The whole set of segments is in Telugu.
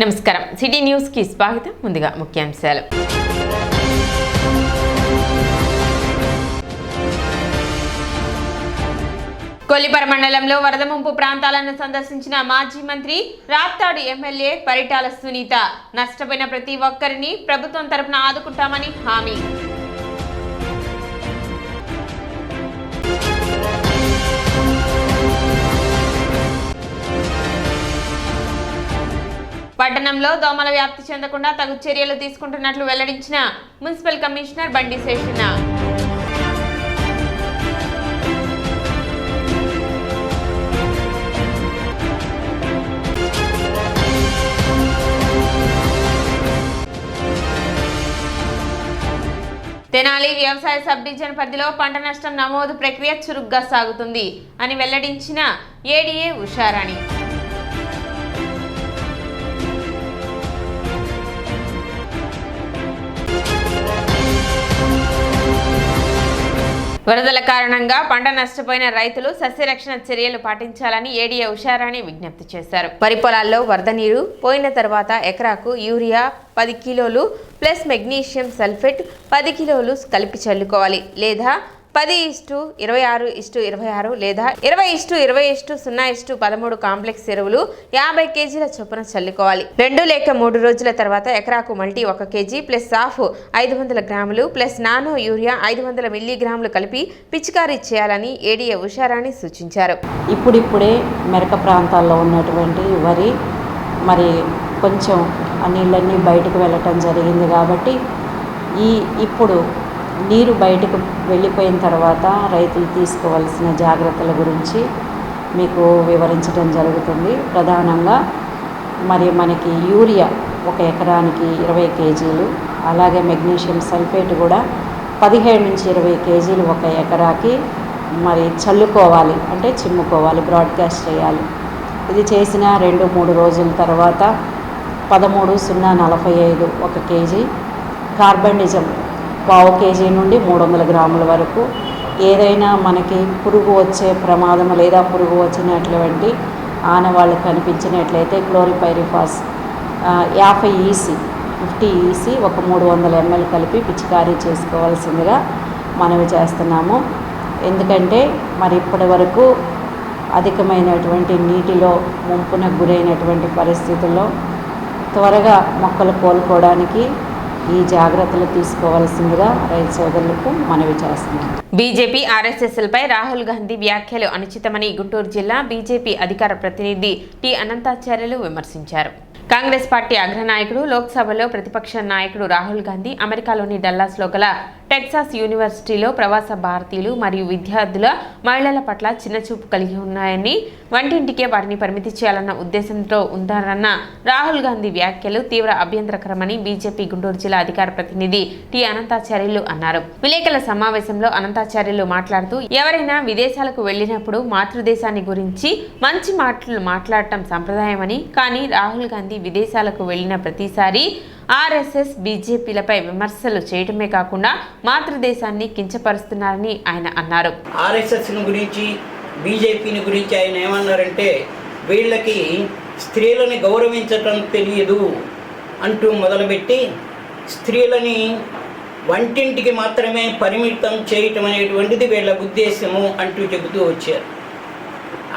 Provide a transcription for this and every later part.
నమస్కారం సిటీ న్యూస్ కి స్వాగతం. ముందుగా ముఖ్యాంశాలు. కొల్లిపర మండలంలో వరద ముంపు ప్రాంతాలను సందర్శించిన మాజీ మంత్రి రాప్తాడు ఎమ్మెల్యే పరిటాల సునీత నష్టపోయిన ప్రతి ఒక్కరిని ప్రభుత్వం తరపున ఆదుకుంటామని హామీ. పట్టణంలో దోమల వ్యాప్తి చెందకుండా తగు చర్యలు తీసుకుంటున్నట్లు వెల్లడించిన మున్సిపల్ కమిషనర్ బండి శేషన్న. తెనాలి వ్యవసాయ సబ్ డివిజన్ పరిధిలో పంట నష్టం నమోదు ప్రక్రియ చురుగ్గా సాగుతుంది అని వెల్లడించిన ఏడీఏ ఉషారాణి. వరదల కారణంగా పంట నష్టపోయిన రైతులు సస్యరక్షణ చర్యలు పాటించాలని ఏడీఏ ఉషారాణి విజ్ఞప్తి చేశారు. వరి పొలాల్లో వరద నీరు పోయిన తర్వాత ఎకరాకు యూరియా 10 కిలోలు ప్లస్ మెగ్నీషియం సల్ఫేట్ 10 కిలోలు కలిపి చల్లుకోవాలి, లేదా 10:26:26 లేదా 20:20:0:13 కాంప్లెక్స్ ఎరువులు 50 కేజీల చొప్పున చల్లుకోవాలి. 2 లేక 3 రోజుల తర్వాత ఎకరాకు మల్టీ 1 కేజీ ప్లస్ సాఫ్ 500 గ్రాములు ప్లస్ నానో యూరియా 500 మిల్లీగ్రాములు కలిపి పిచికారీ చేయాలని ఏడీఏ ఉషారాణి సూచించారు. ఇప్పుడిప్పుడే మెరక ప్రాంతాల్లో ఉన్నటువంటి వరి మరి కొంచెం ఆ నీళ్ళన్నీ బయటకు వెళ్ళటం జరిగింది కాబట్టి ఇప్పుడు నీరు బయటకు వెళ్ళిపోయిన తర్వాత రైతులు తీసుకోవాల్సిన జాగ్రత్తల గురించి మీకు వివరించడం జరుగుతుంది. ప్రధానంగా మరి మనకి యూరియా 1 ఎకరానికి 20 కేజీలు, అలాగే మెగ్నీషియం సల్ఫేట్ కూడా 15 నుంచి 20 కేజీలు 1 ఎకరాకి మరి చల్లుకోవాలి, అంటే చిమ్ముకోవాలి, బ్రాడ్కాస్ట్ చేయాలి. ఇది చేసిన 2-3 రోజుల తర్వాత 13:045 1 కేజీ, కార్బనిజం 1/4 కేజీ నుండి 300 గ్రాముల వరకు. ఏదైనా మనకి పురుగు వచ్చే ప్రమాదం లేదా పురుగు వచ్చినటువంటి ఆనవాళ్ళు కనిపించినట్లయితే క్లోరిపైరిఫాస్ 50 EC 50 EC 300 ml కలిపి పిచికారీ చేసుకోవాల్సిందిగా మనవి చేస్తున్నాము. ఎందుకంటే మరి ఇప్పటి వరకు అధికమైనటువంటి నీటిలో ముంపున గురైనటువంటి పరిస్థితుల్లో త్వరగా మొక్కలు కోలుకోవడానికి ఈ జాగ్రత్తలు తీసుకోవాల్సిందిగా రైతు సోదరులకు మనవి చేస్తున్నాం. బీజేపీ ఆర్ఎస్ఎస్లపై రాహుల్ గాంధీ వ్యాఖ్యలు అనుచితమని గుంటూరు జిల్లా బీజేపీ అధికార ప్రతినిధి టి అనంతాచార్యులు విమర్శించారు. కాంగ్రెస్ పార్టీ అగ్రనాయకుడు, లోక్సభలో ప్రతిపక్ష నాయకుడు రాహుల్ గాంధీ అమెరికాలోని డల్లాస్లో గల టెక్సాస్ యూనివర్సిటీలో ప్రవాస భారతీయులు మరియు విద్యార్థుల మహిళల పట్ల చిన్నచూపు కలిగి ఉన్నాయని, వంటింటికే వారిని పరిమితి చేయాలన్న ఉద్దేశంతో ఉందారన్న రాహుల్ గాంధీ వ్యాఖ్యలు తీవ్ర అభ్యంతరకరమని బీజేపీ గుంటూరు జిల్లా అధికార ప్రతినిధి టి అనంతాచార్యులు అన్నారు. విలేకరుల సమావేశంలో అనంతాచార్యులు మాట్లాడుతూ, ఎవరైనా విదేశాలకు వెళ్లినప్పుడు మాతృదేశాన్ని గురించి మంచి మాటలు మాట్లాడటం సంప్రదాయమని, కానీ రాహుల్ గాంధీ విదేశాలకు వెళ్లిన ప్రతిసారి ఆర్ఎస్ఎస్ బీజేపీలపై విమర్శలు చేయటమే కాకుండా మాతృదేశాన్ని కించపరుస్తున్నారని ఆయన అన్నారు. ఆర్ఎస్ఎస్ గురించి బీజేపీని గురించి ఆయన ఏమన్నారంటే, వీళ్ళకి స్త్రీలని గౌరవించటం తెలియదు అంటూ మొదలుపెట్టి స్త్రీలని వంటింటికి మాత్రమే పరిమితం చేయటం అనేటువంటిది వీళ్ళ ఉద్దేశము అంటూ చెబుతూ వచ్చారు.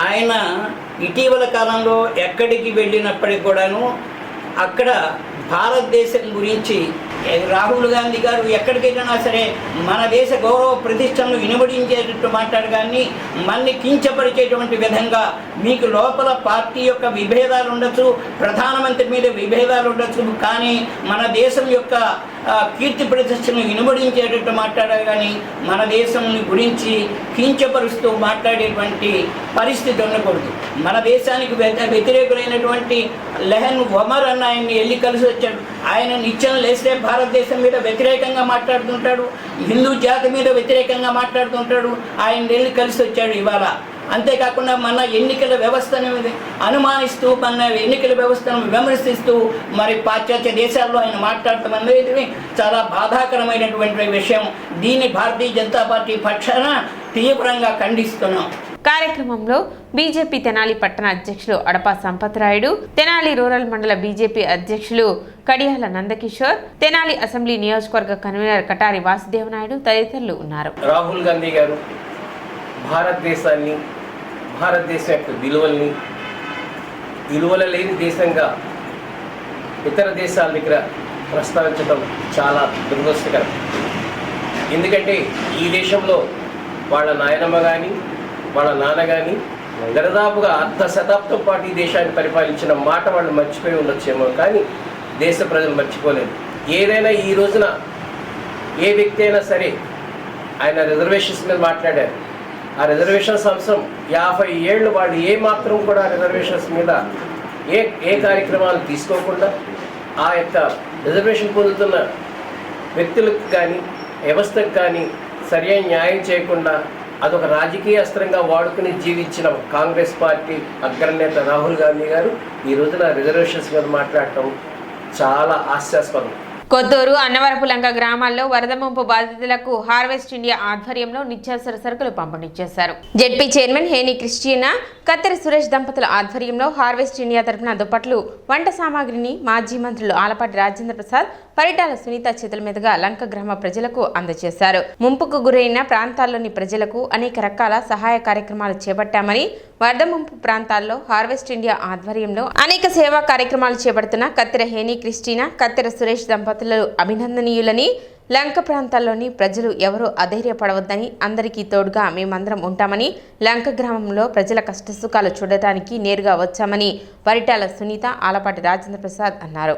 ఆయన ఇటీవల కాలంలో ఎక్కడికి వెళ్ళినప్పటికి కూడాను అక్కడ భారతదేశం గురించి రాహుల్ గాంధీ గారు ఎక్కడికి వెళ్ళినా సరే మన దేశ గౌరవ ప్రతిష్టలను వినబడించేటట్టు మాట్లాడు, కానీ మనని కించపరిచేటువంటి విధంగా మీకు లోపల పార్టీ యొక్క విభేదాలు ఉండొచ్చు, ప్రధానమంత్రి మీద విభేదాలు ఉండొచ్చు, కానీ మన దేశం యొక్క కీర్తి ప్రతిష్టను వినబడించేటట్టు మాట్లాడారు, కానీ మన దేశం గురించి కించపరుస్తూ మాట్లాడేటువంటి పరిస్థితి ఉండకూడదు. మన దేశానికి వ్యతిరేకులైనటువంటి లెహన్ ఒమర్ అన్న ఆయన్ని వెళ్ళి కలిసి వచ్చాడు. ఆయన నిత్యం లేస్తే భారతదేశం మీద వ్యతిరేకంగా మాట్లాడుతుంటాడు, హిందూ జాతి మీద వ్యతిరేకంగా మాట్లాడుతుంటాడు. ఆయన వెళ్ళి కలిసి వచ్చాడు ఇవాళ. అంతేకాకుండా మన ఎన్నికల వ్యవస్థను అనుమానిస్తూ, మన ఎన్నికల వ్యవస్థను విమర్శిస్తూ మరి పాశ్చాత్య దేశాల్లో ఆయన మాట్లాడటం అనేది చాలా బాధాకరమైనటువంటి విషయం. దీన్ని భారతీయ జనతా పార్టీ పక్షాన తీవ్రంగా ఖండిస్తున్నాం. కార్యక్రమంలో బీజేపీ తెనాలి పట్టణ అధ్యక్షులు అడపా సంపత్రాయుడు, తెనాలి రూరల్ మండల బీజేపీ అధ్యక్షులు కడియాల నందకిషోర్, తెనాలి అసెంబ్లీ నియోజకవర్గ కన్వీనర్ కటారి వాసుదేవనాయుడు తదితరులు ఉన్నారు. రాహుల్ గాంధీ గారు భారతదేశాన్ని, భారతదేశం యొక్క విలువల లేని దేశంగా ఇతర దేశాల దగ్గర ప్రస్తావించడం చాలా దురదృష్టకరం. ఎందుకంటే ఈ దేశంలో వాళ్ళ నాయనమ్మ కానీ వాళ్ళ నాన్న కానీ దరిదాపుగా అర్ధ శతాబ్దం పాటు ఈ దేశాన్ని పరిపాలించిన మాట వాళ్ళు మర్చిపోయి ఉండొచ్చేమో, కానీ దేశ ప్రజలు మర్చిపోలేదు. ఏదైనా ఈ రోజున ఏ వ్యక్తి అయినా సరే ఆయన రిజర్వేషన్స్ మీద మాట్లాడారు. ఆ రిజర్వేషన్స్ అంశం 50 ఏళ్ళు వాళ్ళు ఏ మాత్రం కూడా రిజర్వేషన్స్ మీద ఏ కార్యక్రమాలు తీసుకోకుండా ఆ యొక్క రిజర్వేషన్ పొందుతున్న వ్యక్తులకు కానీ వ్యవస్థకు కానీ సరైన న్యాయం చేయకుండా అదొక రాజకీయ అస్త్రంగా వాడుకుని జీవించిన కాంగ్రెస్ పార్టీ అగ్రనేత రాహుల్ గాంధీ గారు ఈ రోజున రిజర్వేషన్స్ మీద మాట్లాడటం చాలా హాస్యాస్పదం. కొత్తూరు, అన్నవరపులంక గ్రామాల్లో వరద ముంపు బాధితులకు హార్వెస్ట్ ఇండియా ఆధ్వర్యంలో నిత్యావసర సరుకులు పంపిణీ చేశారు. జెడ్పీ చైర్మన్ హేని క్రిస్టియనా, కత్తెర సురేష్ దంపతుల ఆధ్వర్యంలో హార్వెస్ట్ ఇండియా తరపున దుప్పట్లు, వంట సామాగ్రిని మాజీ మంత్రులు ఆలపాటి రాజేంద్ర ప్రసాద్, పరిటాల సునీత చేతుల మీదుగా లంక గ్రామ ప్రజలకు అందజేశారు. ముంపుకు గురైన ప్రాంతాల్లోని ప్రజలకు అనేక రకాల సహాయ కార్యక్రమాలు చేపట్టామని, వరద ముంపు ప్రాంతాల్లో హార్వెస్ట్ ఇండియా ఆధ్వర్యంలో అనేక సేవా కార్యక్రమాలు చేపడుతున్న కత్తెర హేని క్రిస్టినా, కత్తెర సురేష్ దంపతులు అభినందనీయులని, లంక ప్రాంతాల్లోని ప్రజలు ఎవరూ అధైర్యపడవద్దని, అందరికీ తోడుగా మేమందరం ఉంటామని, లంక గ్రామంలో ప్రజల కష్టసుఖాలు చూడటానికి నేరుగా వచ్చామని పరిటాల సునీత, ఆలపాటి రాజేంద్ర ప్రసాద్ అన్నారు.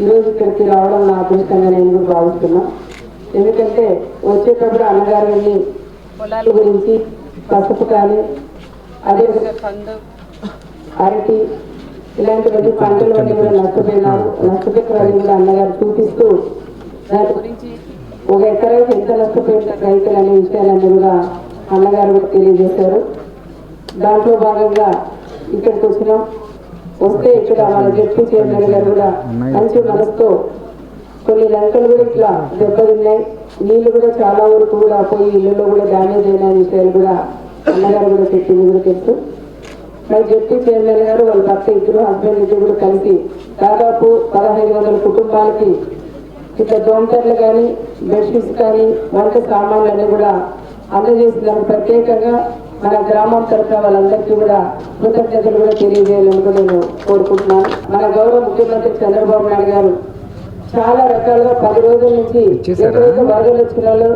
ఈరోజు ఇక్కడికి రావడం నా అదృష్టంగా నేను కూడా భావిస్తున్నా. ఎందుకంటే వచ్చేటప్పుడు అన్నగారు వెళ్ళి పొలాల గురించి పసుపు కానీ అదే అరటి ఇలాంటివన్నీ పంటలన్నీ కూడా నష్టపోయినారు. నష్టపోయిన కూడా అన్నగారు చూపిస్తూ దాని గురించి ఒక ఎకరానికి ఎంత నష్టపోయిన రైతులు అనే విషయాలన్నీ కూడా అన్నగారు కూడా తెలియజేశారు. దాంట్లో భాగంగా ఇక్కడికి వచ్చినాం. వస్తే ఇక్కడ మన జెడ్పీ చైర్మన్ గారు కూడా మంచి మనసుతో కొన్ని లంకలు కూడా ఇట్లా దెబ్బతిన్నాయి, నీళ్లు కూడా చాలా వరకు కూడా పోయి ఇళ్ళలో కూడా డ్యామేజ్ అయిన విషయాలు కూడా అన్నగారు కూడా చెప్పింది కూడా తెలుసు. మరి జెడ్పీ చైర్మన్ గారు వాళ్ళ భర్త ఇద్దరు హస్బెండ్ ఇద్దరు కూడా కలిసి దాదాపు 1500 కుటుంబాలకి ఇట్లా దోమతెరలు కానీ బెడ్షీట్స్ కానీ వంట సామాన్లన్నీ కూడా అందజేసినారు. ప్రత్యేకంగా మన గ్రామం తరఫున వాళ్ళందరికీ కూడా కృతజ్ఞతలు కూడా తెలియజేయాలని కూడా నేను కోరుకుంటున్నాను. మన గౌరవ ముఖ్యమంత్రి చంద్రబాబు నాయుడు గారు చాలా రకాలుగా 10 రోజుల నుంచి ఎక్కడైతే వరదలు వచ్చిన వాళ్ళు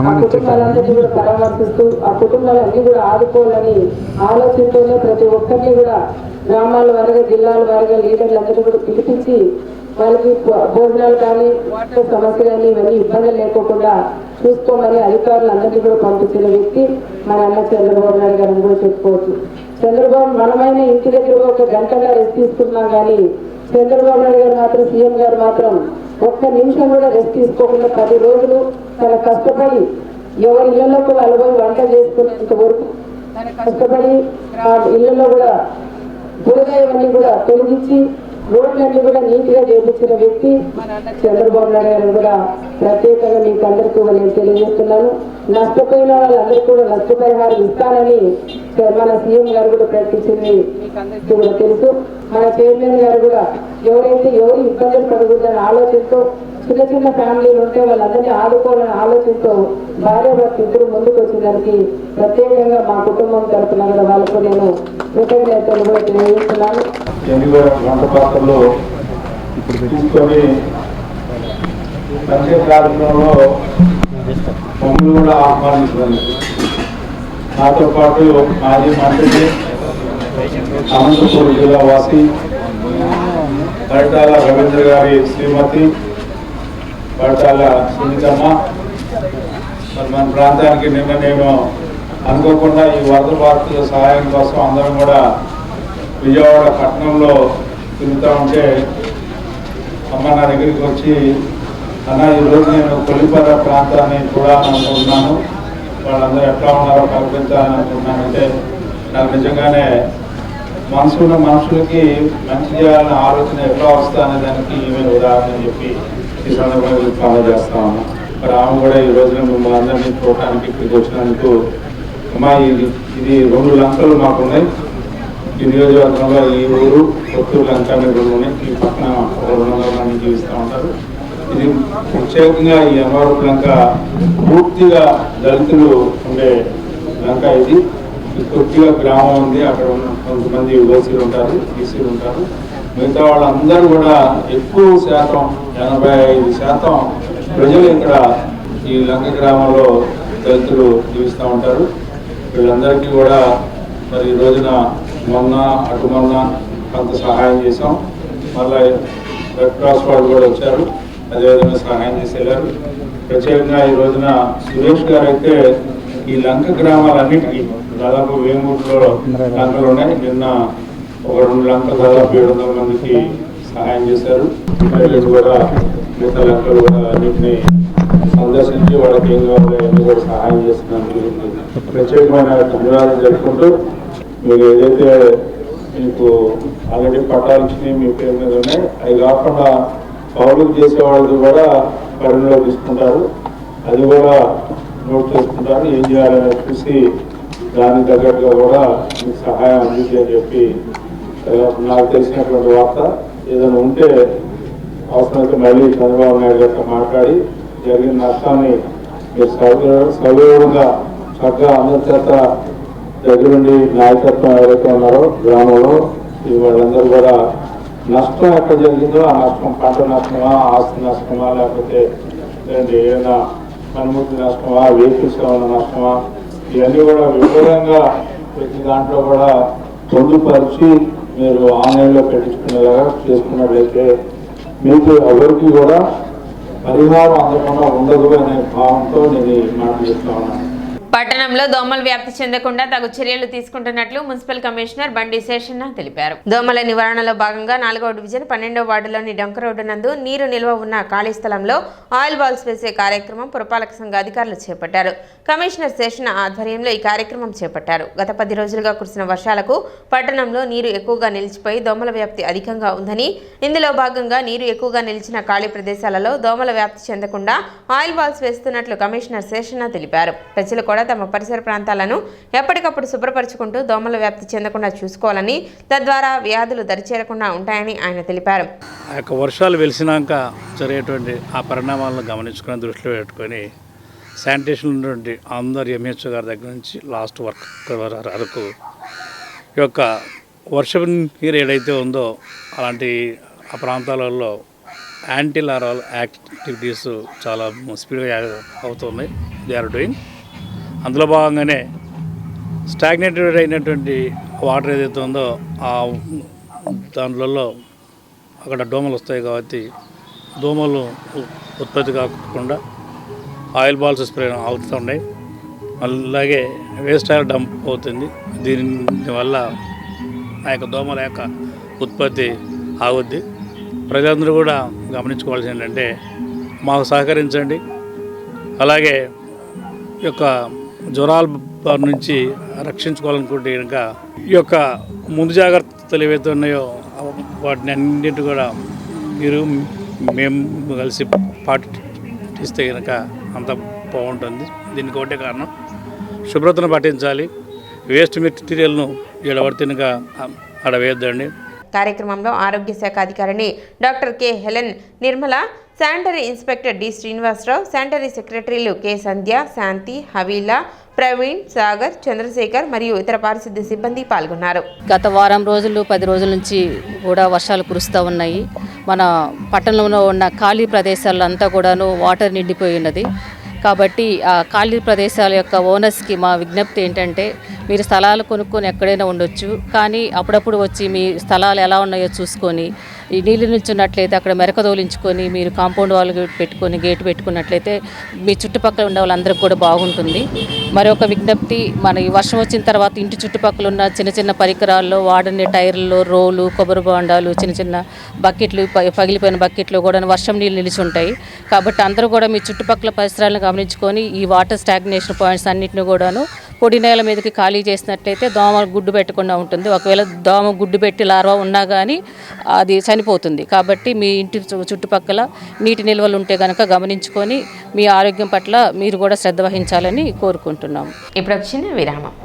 ఆ కుటుంబాలందరినీ కూడా పరామర్శిస్తూ ఆ కుటుంబాలన్నీ కూడా ఆదుకోవాలని ఆలోచనతోనే ప్రతి ఒక్కరిని కూడా గ్రామాల వారిగా జిల్లాల వారిగా లీడర్లందరినీ కూడా పిలిపించి వాళ్ళకి భోజనాలు కానీ వాటర్ సమస్య కానీ ఇవన్నీ ఇబ్బందులు లేకోకుండా చూసుకోమని అధికారులందరినీ కూడా పంపించిన వ్యక్తి మన అన్న చంద్రబాబు నాయుడు గారిని కూడా చెప్పుకోవచ్చు. చంద్రబాబు మనమైన ఇంటి దగ్గర ఒక గంటగా రెస్ట్ తీసుకున్నాం కానీ చంద్రబాబు నాయుడు గారు మాత్రం, సీఎం గారు మాత్రం ఒక్క నిమిషం కూడా రెస్ట్ తీసుకోకుండా 10 రోజులు తన కష్టపడి ఎవరి ఇళ్లలోకి వాళ్ళు పోయి వంట చేసుకునేంత వరకు తన కష్టపడి ఇళ్లలో కూడా బురద ఇవన్నీ కూడా తొలగించి రోడ్లన్నీ కూడా నీట్గా చేపించిన వ్యక్తి మన అన్న చంద్రబాబు నాయుడు గారు కూడా ప్రత్యేకంగా మీకు అందరికీ నేను తెలియజేస్తున్నాను. నష్టపోయిన వాళ్ళందరికీ కూడా నష్టపరిహారం ఇస్తానని మన సీఎం గారు కూడా ప్రకటించింది మీకు అందరికీ కూడా తెలుసు. మన చైర్మన్ గారు కూడా ఎవరు ఇబ్బందులు పడకూడదని ఆలోచనతో చిన్న చిన్న ఫ్యామిలీలు ఉంటే వాళ్ళందరినీ ఆదుకోవాలని ఆలోచనతో భార్య భర్త ఇద్దరు ముందుకు వచ్చినందుకు ప్రత్యేకంగా మా కుటుంబం తరఫున కూడా వాళ్ళకు నేను కృతజ్ఞతలు కూడా తెలియజేస్తున్నాను. వంటపాత్రలో తీసుకొని ప్రత్యేక కార్యక్రమంలో మమ్మల్ని కూడా ఆహ్వానించారు. నాతో పాటు మాజీ మంత్రి అనంతపురం జిల్లా వాసి పరిటాల రవీంద్ర గారి శ్రీమతి పరిటాల సునీతమ్మ. మరి మన ప్రాంతానికి నిన్న నేను అనుకోకుండా ఈ వరద బాధితుల సహాయం కోసం అందరం కూడా విజయవాడ పట్టణంలో తిరుగుతూ ఉంటే అమ్మ నా దగ్గరికి వచ్చి అన్న ఈరోజు నేను కొల్లిపర ప్రాంతాన్ని చూడాలనుకుంటున్నాను, వాళ్ళందరూ ఎట్లా ఉన్నారో కల్పించాలని అనుకుంటున్నానంటే నాకు నిజంగానే మనసున్న మనుషులకి మంచి చేయాలనే ఆలోచన ఎట్లా వస్తా అనే దానికి ఈమె ఉదాహరణ అని చెప్పి ఈ సందర్భంగా ఫాలో చేస్తా ఉన్నాం. మరి ఆమె కూడా ఈ రోజున మిమ్మల్ని అందరినీ చూడటానికి ఇక్కడికి వచ్చినందుకు అమ్మా ఇది 2 లంకలు మాకు ఉన్నాయి. ఈ నియోజకవర్గంలో ఈ ఊరు కొత్తూరు లంక అనేది ఉన్నాయి. ఈ పక్కన 200 మంది జీవిస్తూ ఉంటారు. ఇది ప్రత్యేకంగా ఈ అమ్మవారి లంక పూర్తిగా దళితులు ఉండే లంక. ఇది కొద్దిగా గ్రామం ఉంది, అక్కడ కొంతమంది ఓసీలు ఉంటారు, బీసీలు ఉంటారు. మిగతా వాళ్ళందరూ కూడా ఎక్కువ శాతం 85% ప్రజలు ఇక్కడ ఈ లంక గ్రామంలో దళితులు జీవిస్తూ ఉంటారు. వీళ్ళందరికీ కూడా మరి ఈ రోజున మొన్న కొంత సహాయం చేసాం. మళ్ళీ రెడ్ క్రాస్ వాళ్ళు కూడా వచ్చారు, అదేవిధంగా సహాయం చేసి వెళ్ళారు. ప్రత్యేకంగా ఈ రోజున సురేష్ గారు అయితే ఈ లంక గ్రామాలన్నిటికీ దాదాపు వేమూరులో లంకలు ఉన్నాయి. నిన్న ఒక 2 లంకలు దాదాపు 700 మందికి సహాయం చేశారు. కూడా మిగతా లంకలు కూడా అన్నింటినీ సందర్శించి వాళ్ళకి ఏం కావాలి అన్ని కూడా సహాయం చేస్తున్నందుకు ప్రత్యేకమైన ధన్యవాదాలు జరుపుకుంటూ మీరు ఏదైతే మీకు ఆల్రెడీ పట్టాలు ఇచ్చినవి మీ పేరు మీద ఉన్నాయి, అవి కాకుండా పౌరులకు చేసే వాళ్ళు కూడా పరిగణలో తీసుకుంటారు. అది కూడా నోట్ చేసుకుంటారు. ఏం చేయాలని చూసి దానికి తగ్గట్టుగా కూడా మీకు సహాయం అందించి అని చెప్పి నాకు తెలిసినటువంటి వార్త. ఏదైనా ఉంటే అవసరమైతే మళ్ళీ చంద్రబాబు నాయుడు గారితో మాట్లాడి జరిగిన నష్టాన్ని మీరు సౌకర్యంగా చక్కగా అందరి చేత దగ్గరుండి నాయకత్వం ఎవరైతే ఉన్నారో గ్రామంలో వాళ్ళందరూ కూడా నష్టం ఎక్కడ జరిగిందో ఆ నష్టం పంట నష్టమా, ఆస్తి నష్టమా, లేకపోతే ఏదైనా పనిముట్టు నష్టమా, వెహికల్స్ ఏమైనా నష్టమా, ఇవన్నీ కూడా వివరంగా ప్రతి దాంట్లో కూడా పొందుపరిచి మీరు ఆన్లైన్లో పెట్టించుకునేలాగా చేసుకున్నట్లయితే మీకు ఎవరికి కూడా పరిహారం అందకుండా ఉండదు అనే భావంతో నేను ఈ మాట చెప్తా ఉన్నాను. పట్టణంలో దోమలు వ్యాప్తి చెందకుండా తగు చర్యలు తీసుకుంటున్నట్లు మున్సిపల్ కమిషనర్ బండి శేషన్న తెలిపారు. దోమల నివారణలో భాగంగా 4వ డివిజన్ 12వ వార్డులోని డొంక రోడ్డు నందు నీరు నిల్వ ఉన్న ఖాళీ స్థలంలో ఆయిల్ బాల్స్ వేసే కార్యక్రమం పురపాలక సంఘ అధికారులు చేపట్టారు. కమిషనర్ శేషన్న ఆధ్వర్యంలో ఈ కార్యక్రమం చేపట్టారు. గత 10 రోజులుగా కురిసిన వర్షాలకు పట్టణంలో నీరు ఎక్కువగా నిలిచిపోయి దోమల వ్యాప్తి అధికంగా ఉందని, ఇందులో భాగంగా నీరు ఎక్కువగా నిలిచిన ఖాళీ ప్రదేశాలలో దోమల వ్యాప్తి చెందకుండా ఆయిల్ బాల్స్ వేస్తున్నట్లు కమిషనర్ శేషన్న తెలిపారు. ప్రజలు కూడా తమ పరిసర ప్రాంతాలను ఎప్పటికప్పుడు శుభ్రపరచుకుంటూ దోమల వ్యాప్తి చెందకుండా చూసుకోవాలని, తద్వారా వ్యాధులు దరిచేరకుండా ఉంటాయని ఆయన తెలిపారు. ఆ యొక్క వర్షాలు వెలిసినాక జరిగేటువంటి ఆ పరిణామాలను గమనించుకుని దృష్టిలో పెట్టుకొని శానిటేషన్ ఉన్నటువంటి అందరు ఎంహెచ్ఓ గారి దగ్గర నుంచి లాస్ట్ వర్క్ వరకు ఈ యొక్క వర్షం నీరు ఏదైతే ఉందో అలాంటి ఆ ప్రాంతాలలో యాంటీ లార్వల్ యాక్టివిటీస్ చాలా స్పీడ్గా అవుతున్నాయి. They are doing. అందులో భాగంగానే స్టాగ్నేటెడ్ అయినటువంటి వాటర్ ఏదైతే ఉందో ఆ దాంట్లో అక్కడ దోమలు వస్తాయి కాబట్టి దోమలు ఉత్పత్తి కాకుండా ఆయిల్ బాల్స్ స్ప్రే అవుతున్నాయి. అలాగే వేస్ట్ ఆయిల్ డంప్ అవుతుంది. దీనివల్ల ఆ యొక్క దోమల యొక్క ఉత్పత్తి ఆగుద్ది. ప్రజలందరూ కూడా గమనించుకోవాల్సింది ఏంటంటే మాకు సహకరించండి. అలాగే ఈ యొక్క జ్వరాల బారి నుంచి రక్షించుకోవాలనుకుంటే కనుక ఈ యొక్క ముందు జాగ్రత్తలు ఏవైతే ఉన్నాయో వాటిని అన్నింటి కూడా మీరు మేము కలిసి పాటిస్తే కనుక అంత బాగుంటుంది. దీనికి ఒకటే కారణం శుభ్రతను పాటించాలి. వేస్ట్ మెటీరియల్ను ఎడబడితేనగా అడవేయద్దండి. కార్యక్రమంలో ఆరోగ్య శాఖ అధికారిని doctor K Helen Nirmala, sanitary inspector D Srinivasarao, sanitary సెక్రటరీలు కె సంధ్య, శాంతి, హవీలా, ప్రవీణ్, సాగర్, చంద్రశేఖర్ మరియు ఇతర పారిశుద్ధ్య సిబ్బంది పాల్గొన్నారు. గత వారం రోజులు 10 రోజుల నుంచి కూడా వర్షాలు కురుస్తూ ఉన్నాయి. మన పట్టణంలో ఉన్న ఖాళీ ప్రదేశాల్లో అంతా కూడాను వాటర్ నిండిపోయి ఉన్నది. కాబట్టి ఆ ఖాళీ ప్రదేశాల యొక్క ఓనర్స్కి మా విజ్ఞప్తి ఏంటంటే, మీరు స్థలాలు కొనుక్కొని ఎక్కడైనా ఉండొచ్చు, కానీ అప్పుడప్పుడు వచ్చి మీ స్థలాలు ఎలా ఉన్నాయో చూసుకొని ఈ నీళ్ళు నిల్చున్నట్లయితే అక్కడ మెరక తోలించుకొని మీరు కాంపౌండ్ వాల్ పెట్టుకొని గేట్ పెట్టుకున్నట్లయితే మీ చుట్టుపక్కల ఉండే వాళ్ళందరికీ కూడా బాగుంటుంది. మరొక విజ్ఞప్తి, మన ఈ వర్షం వచ్చిన తర్వాత ఇంటి చుట్టుపక్కల ఉన్న చిన్న చిన్న పరికరాల్లో వాడని టైర్లలో రోలు, కొబ్బరి బొండాలు, చిన్న చిన్న బకెట్లు, పగిలిపోయిన బకెట్లు కూడా వర్షం నీళ్ళు నిలిచి ఉంటాయి. కాబట్టి అందరూ కూడా మీ చుట్టుపక్కల పరిసరాలను గమనించుకొని ఈ వాటర్ స్టాగ్నేషన్ పాయింట్స్ అన్నింటిని కూడాను పొడి నేల మీదకి ఖాళీ చేసినట్లయితే దోమ గుడ్డు పెట్టకుండా ఉంటుంది. ఒకవేళ దోమ గుడ్డు పెట్టి లార్వా ఉన్నా కానీ అది చనిపోతుంది. కాబట్టి మీ ఇంటి చుట్టుపక్కల నీటి నిల్వలు ఉంటే కనుక గమనించుకొని మీ ఆరోగ్యం పట్ల మీరు కూడా శ్రద్ధ వహించాలని కోరుకుంటున్నాము. ఇప్పుడు చిన్న విరామం.